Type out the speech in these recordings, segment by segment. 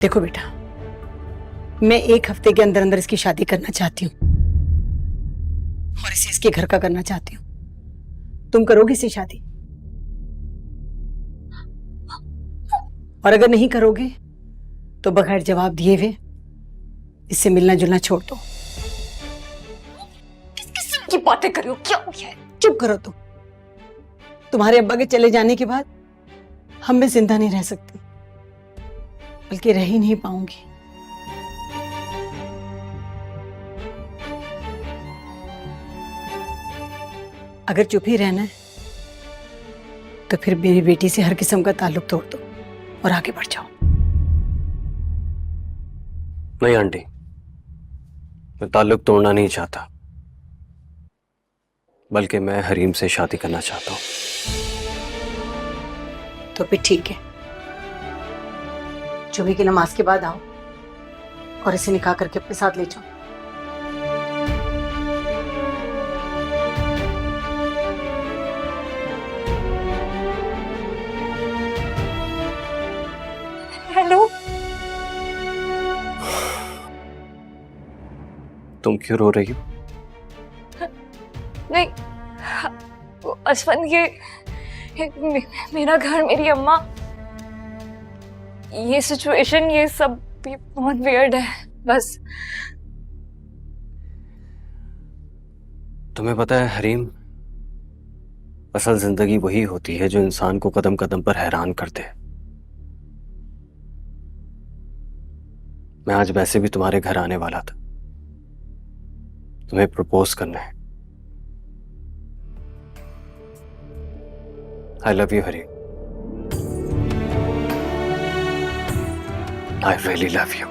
देखो बेटा, मैं 1 हफ्ते के अंदर अंदर इसकी शादी करना चाहती हूँ और इसे इसके घर का करना चाहती हूँ। तुम करोगे इससे शादी? और अगर नहीं करोगे तो बगैर जवाब दिए हुए इससे मिलना जुलना छोड़ दो। किस किस्म की बातें कर रही हो? क्या हो गया है? चुप करो तुम। तुम्हारे अब्बा के चले जाने के बाद हम मैं जिंदा नहीं रह सकती, बल्कि रह ही नहीं पाऊंगी। अगर चुप ही रहना है तो फिर मेरी बेटी से हर किस्म का ताल्लुक तोड़ दो और आगे बढ़ जाओ। नहीं आंटी, मैं ताल्लुक तोड़ना नहीं चाहता, बल्कि मैं हरीम से शादी करना चाहता हूँ। तो फिर ठीक है, जुमे की नमाज के बाद आओ और इसे निकाह करके अपने साथ ले जाओ। हेलो, तुम क्यों रो रही हो? नहीं वो असफन, मेरा घर, मेरी अम्मा, ये सिचुएशन, ये सब भी बहुत वियर्ड है। बस तुम्हें पता है हरीम, असल जिंदगी वही होती है जो इंसान को कदम कदम पर हैरान करते है। मैं आज वैसे भी तुम्हारे घर आने वाला था, तुम्हें प्रपोज करना है। I love you Hareem, I really love you.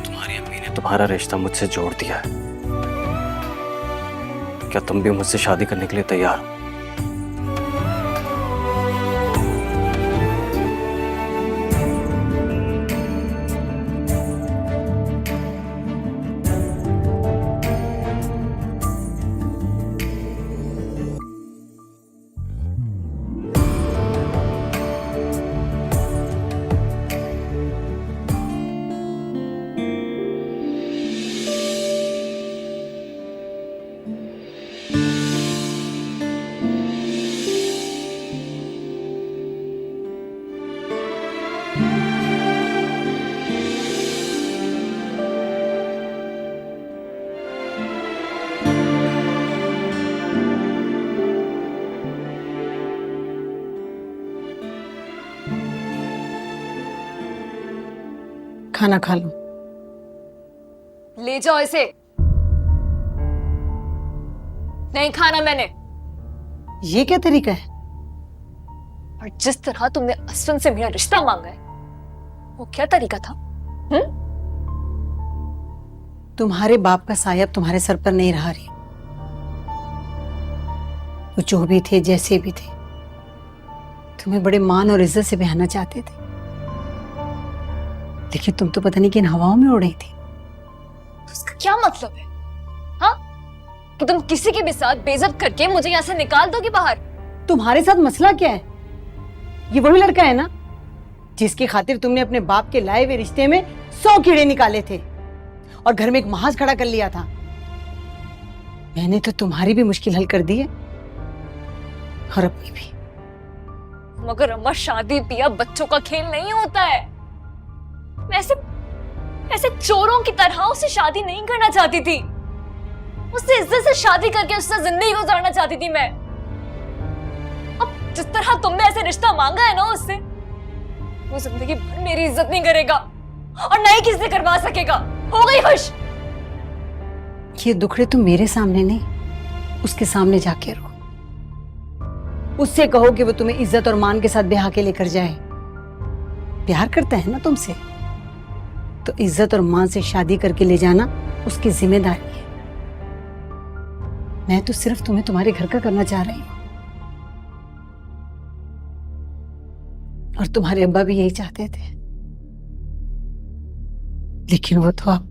तुम्हारी अम्मी ने तुम्हारा रिश्ता मुझसे जोड़ दिया है। क्या तुम भी मुझसे शादी करने के लिए तैयार हो? खाना खा लो। ले जाओ इसे। नहीं खाना मैंने। ये क्या तरीका है? और जिस तरह तुमने असफन से मेरा रिश्ता मांगा है, वो क्या तरीका था? तुम्हारे बाप का साया अब तुम्हारे सर पर नहीं रहा रही। वो जो भी थे, जैसे भी थे, तुम्हें बड़े मान और इज्जत से बहाना चाहते थे, लेकिन तुम तो पता नहीं किन हवाओं में उड़ रही थी। उसका क्या मतलब है? हाँ, कि तुम किसी के भी साथ बेइज्जत करके मुझे यहाँ से निकाल दोगे बाहर? तुम्हारे साथ मसला क्या है? ये वही लड़का है ना जिसकी खातिर तुमने अपने बाप के लाए हुए रिश्ते में 100 कीड़े निकाले थे और घर में एक महाज खड़ा कर लिया था। मैंने तो तुम्हारी भी मुश्किल हल कर दी है और अपनी भी। मगर अम्मा, शादी पिया बच्चों का खेल नहीं होता है। मैं ऐसे चोरों की तरह उससे शादी नहीं करना चाहती थी। उससे इज्जत से शादी करके उससे जिंदगी गुजारना चाहती थी मैं। अब जिस तरह तुमने ऐसे रिश्ता मांगा है ना उससे, वो जिंदगी भर मेरी इज्जत नहीं करेगा और ना ही किसी से करवा सकेगा। हो गई खुश? ये दुखड़े तुम मेरे सामने नहीं, उसके सामने जाके रो। उससे कहो कि वो तुम्हें इज्जत और मान के साथ ब्याह के लेकर जाए। प्यार करता है ना तुमसे, तो इज्जत और मान से शादी करके ले जाना उसकी जिम्मेदारी है। मैं तो सिर्फ तुम्हें तुम्हारे घर का करना चाह रही हूं, और तुम्हारे अब्बा भी यही चाहते थे, लेकिन वो तो अब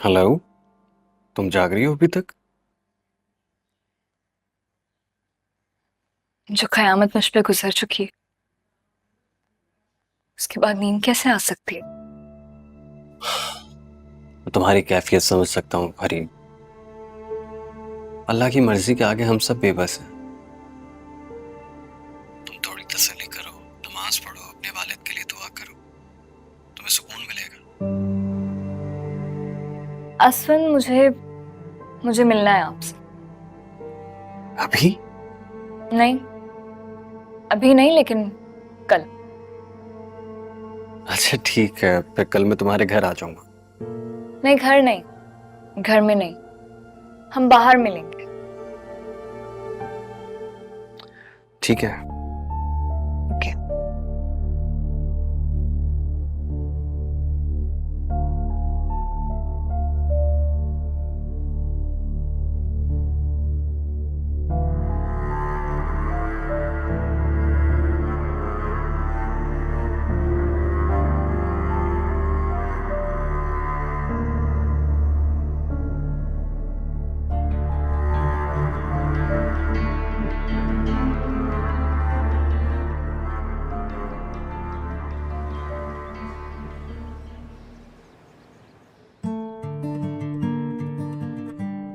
हेलो, तुम जाग रही हो अभी तक? जो कयामत मुझ पे गुजर चुकी है, उसके बाद नींद कैसे आ सकती है? मैं तुम्हारी कैफियत समझ सकता हूँ हरी। अल्लाह की मर्जी के आगे हम सब बेबस हैं। तुम थोड़ी तसल्ली करो, नमाज पढ़ो, अपने वालिद के लिए दुआ करो, तुम्हें सुकून मिलेगा। असवन, मुझे मिलना है आपसे। अभी? नहीं, अभी नहीं, लेकिन कल। अच्छा ठीक है, फिर कल मैं तुम्हारे घर आ जाऊंगा। नहीं, घर नहीं, घर में नहीं, हम बाहर मिलेंगे। ठीक है। ओके।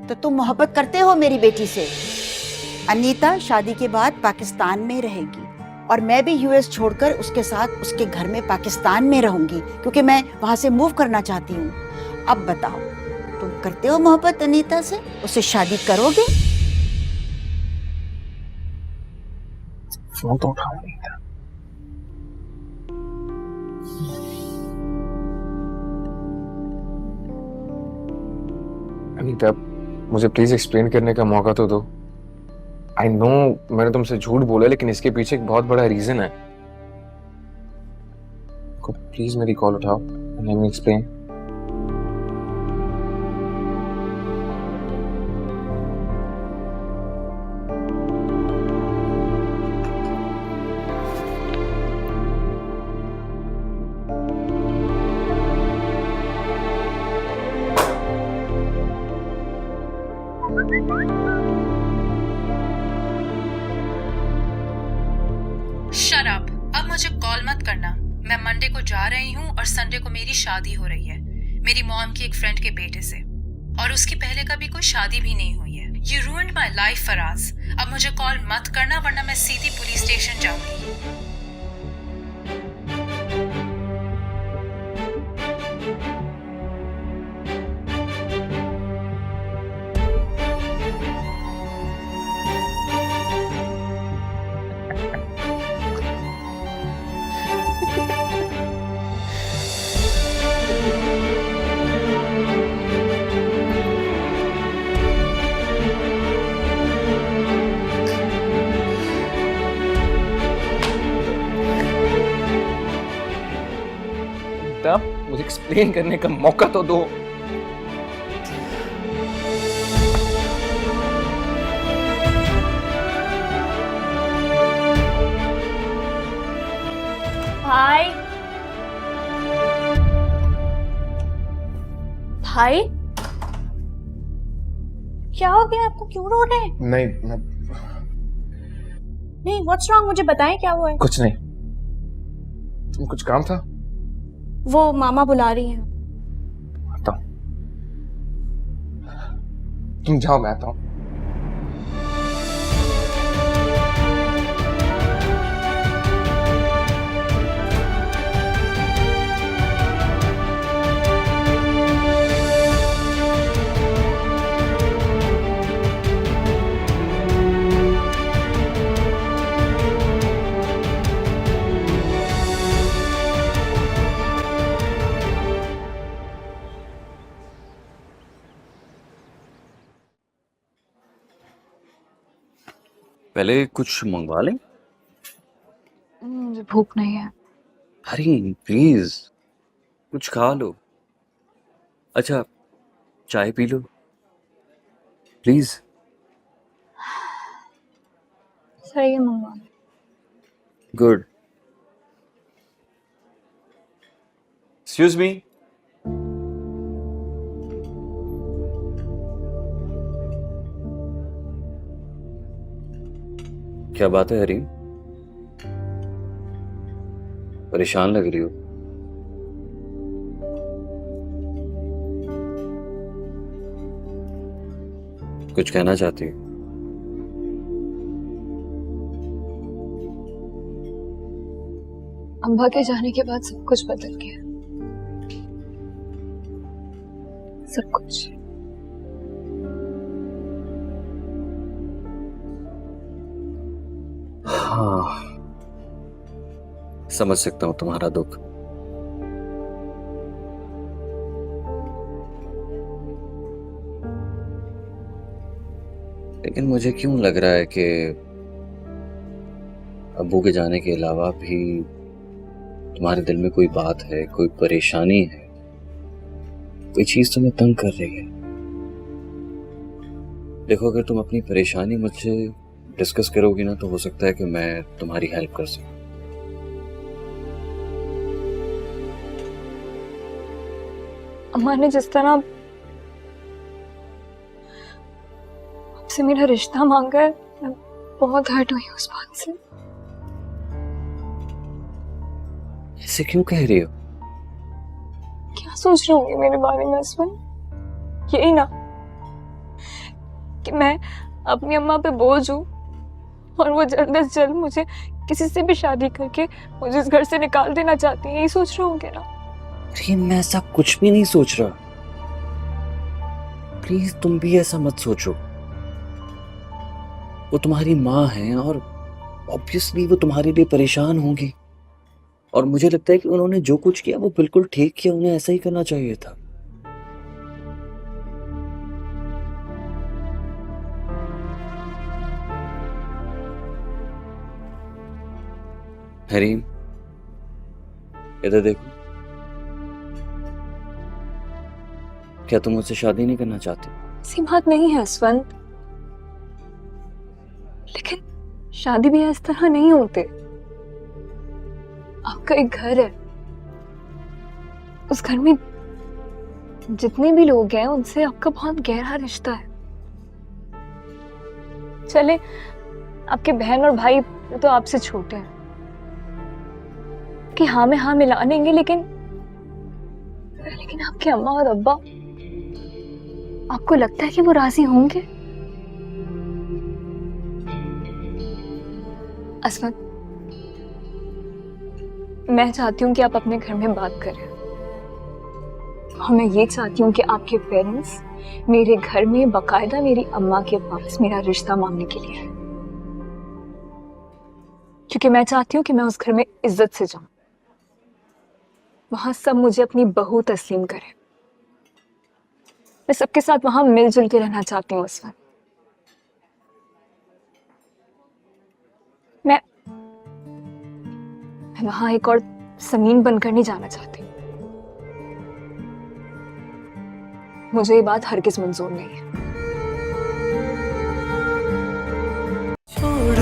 तो तुम मोहब्बत करते हो मेरी बेटी से? अनीता शादी के बाद पाकिस्तान में रहेगी और मैं भी यूएस छोड़कर उसके साथ उसके घर में पाकिस्तान में रहूंगी, क्योंकि मैं वहां से मूव करना चाहती हूँ। अब बताओ, तुम करते हो मोहब्बत अनीता से? उससे शादी करोगे? फोन तो उठाओ अनीता। अनीता, मुझे प्लीज एक्सप्लेन करने का मौका तो दो। आई नो मैंने तुमसे झूठ बोला, लेकिन इसके पीछे एक बहुत बड़ा रीजन है। प्लीज मेरी कॉल उठाओ, लेट मी एक्सप्लेन। शराब, अब मुझे कॉल मत करना। मैं मंडे को जा रही हूँ और संडे को मेरी शादी हो रही है, मेरी मॉम की एक फ्रेंड के बेटे से, और उसकी पहले कभी कोई शादी भी नहीं हुई है। You ruined my life Faraz. अब मुझे कॉल मत करना, वरना मैं सीधी पुलिस स्टेशन जाऊंगी। अनीता, मुझे एक्सप्लेन करने का मौका तो दो। भाई, भाई, क्या हो गया आपको? क्यों रो रहे हैं? नहीं नहीं, व्हाट्स रॉन्ग? मुझे बताएं क्या हुआ है। कुछ नहीं। तुम कुछ काम था? वो मामा बुला रही हैं। आता हूँ। तुम जाओ, मैं आता हूँ। पहले कुछ मंगवा लें। मुझे भूख नहीं है। हरी प्लीज, कुछ खा लो। अच्छा, चाय पी लो प्लीज। सही है, मंगवा लो। गुड। Excuse me. क्या बात है हरीम? परेशान लग रही हो। कुछ कहना चाहती हो? अम्बा के जाने के बाद सब कुछ बदल गया, सब कुछ। हाँ, समझ सकता हूं तुम्हारा दुख। लेकिन मुझे क्यों लग रहा है कि अब्बू के जाने के अलावा भी तुम्हारे दिल में कोई बात है, कोई परेशानी है, कोई चीज तुम्हें तंग कर रही है। देखो, अगर तुम अपनी परेशानी मुझसे डिस्कस करोगी ना, तो हो सकता है कि मैं तुम्हारी हेल्प कर सकूं। अम्मा ने जिस तरह आपसे मेरा रिश्ता मांगा है, मैं बहुत हर्ट हुई उस बात से। ऐसे क्यों कह रही हो? क्या सोच रही होंगी मेरे बारे में असवन? यही ना कि मैं अपनी अम्मा पे बोझ हूँ और वो जल्द से जल्द मुझे किसी से भी शादी करके मुझे इस घर से निकाल देना चाहती है। यही सोच रहे होंगे ना? अरे मैं ऐसा कुछ भी नहीं सोच रहा। प्लीज तुम भी ऐसा मत सोचो। वो तुम्हारी माँ है और ऑब्वियसली वो तुम्हारे लिए परेशान होंगी, और मुझे लगता है कि उन्होंने जो कुछ किया वो बिल्कुल ठीक किया। उन्हें ऐसा ही करना चाहिए था। हरीम, इधर देखो। क्या तुम मुझसे शादी नहीं करना चाहते? ऐसी बात नहीं है असवंत, लेकिन शादी भी इस तरह नहीं होते। आपका एक घर है, उस घर में जितने भी लोग हैं उनसे आपका बहुत गहरा रिश्ता है। चले, आपके बहन और भाई तो आपसे छोटे हैं कि हाँ में हाँ मिला देंगे, लेकिन आपके अम्मा और अब्बा, आपको लगता है कि वो राजी होंगे? असमत, मैं चाहती हूँ कि आप अपने घर में बात करें, और मैं ये चाहती हूँ कि आपके पेरेंट्स मेरे घर में बाकायदा मेरी अम्मा के पास मेरा रिश्ता मांगने के लिए आए, क्योंकि मैं चाहती हूँ कि मैं उस घर में इज्जत से जाऊं, वहां सब मुझे अपनी बहू तस्लीम करें। मैं सबके साथ वहां मिलजुल के रहना चाहती हूँ असवन। मैं वहां एक और समीन बनकर नहीं जाना चाहती। मुझे ये बात हरगिज मंजूर नहीं है। छोड़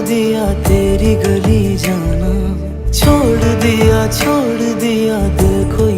दिया तेरी गली जाना, छोड़ दिया दिल को